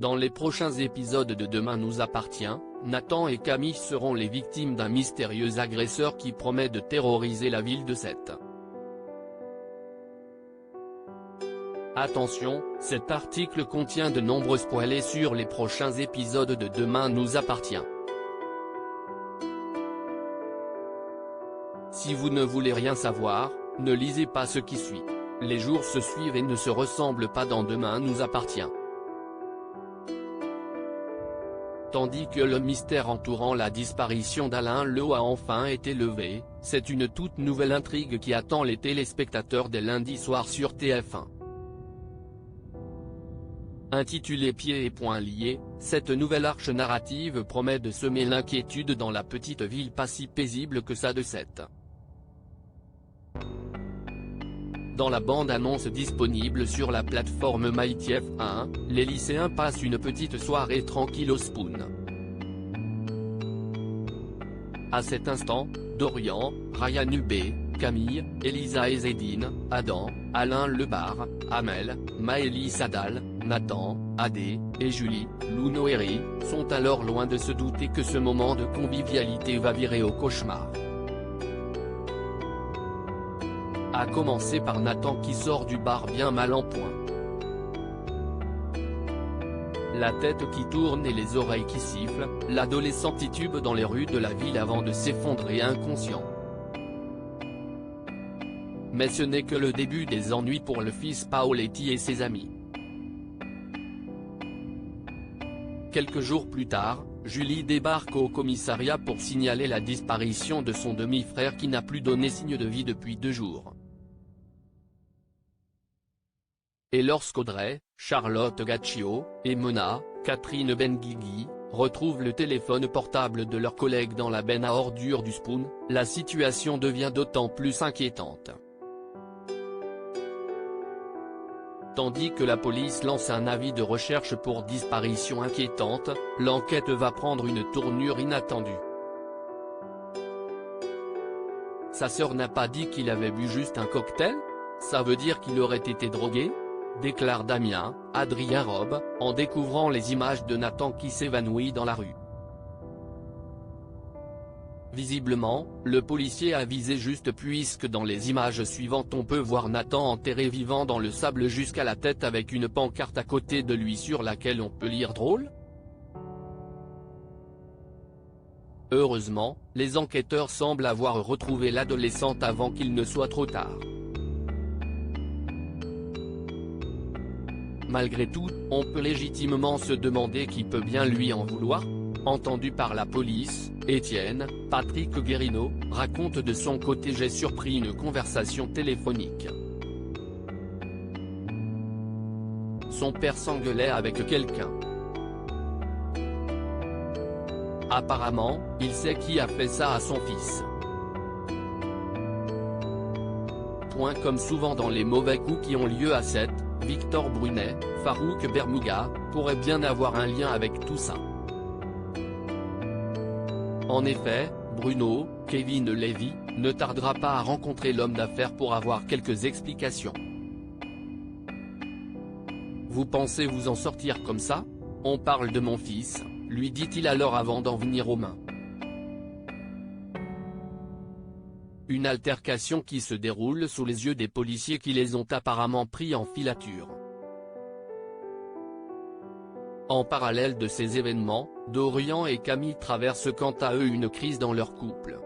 Dans les prochains épisodes de Demain nous appartient, Nathan et Camille seront les victimes d'un mystérieux agresseur qui promet de terroriser la ville de Sète. Attention, cet article contient de nombreux spoilers sur les prochains épisodes de Demain nous appartient. Si vous ne voulez rien savoir, ne lisez pas ce qui suit. Les jours se suivent et ne se ressemblent pas dans Demain nous appartient. Tandis que le mystère entourant la disparition d'Alain Leau a enfin été levé, c'est une toute nouvelle intrigue qui attend les téléspectateurs dès lundi soir sur TF1. Intitulée Pieds et poings liés, cette nouvelle arche narrative promet de semer l'inquiétude dans la petite ville pas si paisible que ça de Sète. Dans la bande-annonce disponible sur la plateforme MyTF1, les lycéens passent une petite soirée tranquille au Spoon. À cet instant, Dorian, Ryan Hubé, Camille, Elisa Ezedine, Adam, Alain Lebar, Amel, Maëlys Sadal, Nathan, Adé, et Julie, Lou Noéry, sont alors loin de se douter que ce moment de convivialité va virer au cauchemar. À commencer par Nathan qui sort du bar bien mal en point. La tête qui tourne et les oreilles qui sifflent, l'adolescent titube dans les rues de la ville avant de s'effondrer inconscient. Mais ce n'est que le début des ennuis pour le fils Paoletti et ses amis. Quelques jours plus tard, Julie débarque au commissariat pour signaler la disparition de son demi-frère qui n'a plus donné signe de vie depuis 2 jours. Et lorsqu'Audrey, Charlotte Gaccio, et Mona, Catherine Benguigui, retrouvent le téléphone portable de leur collègue dans la benne à ordures du Spoon, la situation devient d'autant plus inquiétante. Tandis que la police lance un avis de recherche pour disparition inquiétante, l'enquête va prendre une tournure inattendue. Sa sœur n'a pas dit qu'il avait bu juste un cocktail? Ça veut dire qu'il aurait été drogué? Déclare Damien, Adrien Robe, en découvrant les images de Nathan qui s'évanouit dans la rue. Visiblement, le policier a visé juste puisque dans les images suivantes on peut voir Nathan enterré vivant dans le sable jusqu'à la tête avec une pancarte à côté de lui sur laquelle on peut lire drôle. Heureusement, les enquêteurs semblent avoir retrouvé l'adolescente avant qu'il ne soit trop tard. Malgré tout, on peut légitimement se demander qui peut bien lui en vouloir. Entendu par la police, Étienne, Patrick Guérino, raconte de son côté: j'ai surpris une conversation téléphonique. Son père s'engueulait avec quelqu'un. Apparemment, il sait qui a fait ça à son fils. Comme souvent dans les mauvais coups qui ont lieu à Sète, Victor Brunet, Farouk Bermouga, pourrait bien avoir un lien avec tout ça. En effet, Bruno, Kevin Lévy, ne tardera pas à rencontrer l'homme d'affaires pour avoir quelques explications. Vous pensez vous en sortir comme ça? On parle de mon fils, lui dit-il alors avant d'en venir aux mains. Une altercation qui se déroule sous les yeux des policiers qui les ont apparemment pris en filature. En parallèle de ces événements, Dorian et Camille traversent quant à eux une crise dans leur couple.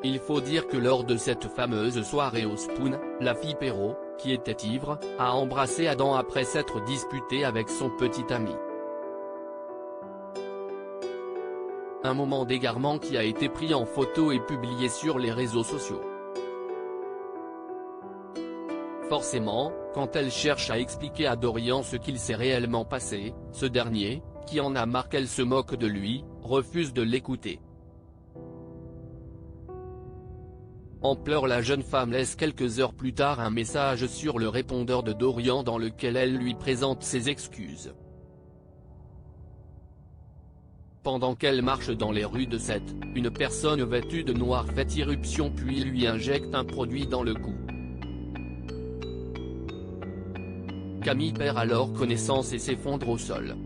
Il faut dire que lors de cette fameuse soirée au Spoon, la fille Perrault, qui était ivre, a embrassé Adam après s'être disputée avec son petit ami. Un moment d'égarement qui a été pris en photo et publié sur les réseaux sociaux. Forcément, quand elle cherche à expliquer à Dorian ce qu'il s'est réellement passé, ce dernier, qui en a marre qu'elle se moque de lui, refuse de l'écouter. En pleurs, la jeune femme laisse quelques heures plus tard un message sur le répondeur de Dorian dans lequel elle lui présente ses excuses. Pendant qu'elle marche dans les rues de Sète, une personne vêtue de noir fait irruption puis lui injecte un produit dans le cou. Camille perd alors connaissance et s'effondre au sol.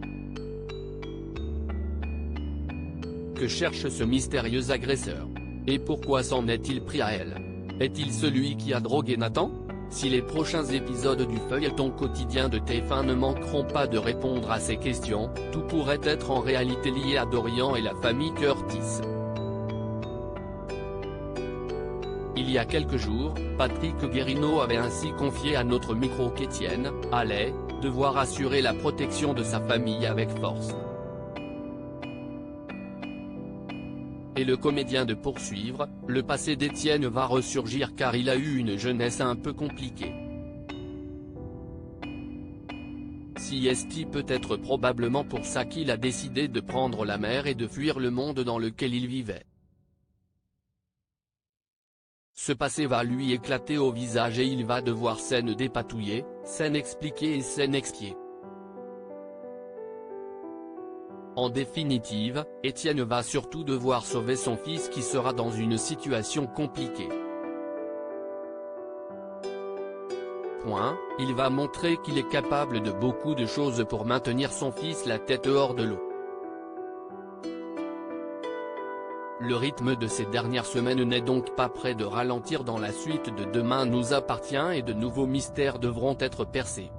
Que cherche ce mystérieux agresseur? Et pourquoi s'en est-il pris à elle? Est-il celui qui a drogué Nathan? Si les prochains épisodes du feuilleton quotidien de TF1 ne manqueront pas de répondre à ces questions, tout pourrait être en réalité lié à Dorian et la famille Curtis. Il y a quelques jours, Patrick Guérino avait ainsi confié à notre micro qu'Étienne allait devoir assurer la protection de sa famille avec force. Et le comédien de poursuivre, le passé d'Étienne va ressurgir car il a eu une jeunesse un peu compliquée. Si est peut-être probablement pour ça qu'il a décidé de prendre la mer et de fuir le monde dans lequel il vivait. Ce passé va lui éclater au visage et il va devoir s'en dépatouiller, s'en expliquer et s'en expier. En définitive, Étienne va surtout devoir sauver son fils qui sera dans une situation compliquée. Il va montrer qu'il est capable de beaucoup de choses pour maintenir son fils la tête hors de l'eau. Le rythme de ces dernières semaines n'est donc pas près de ralentir dans la suite de Demain nous appartient et de nouveaux mystères devront être percés.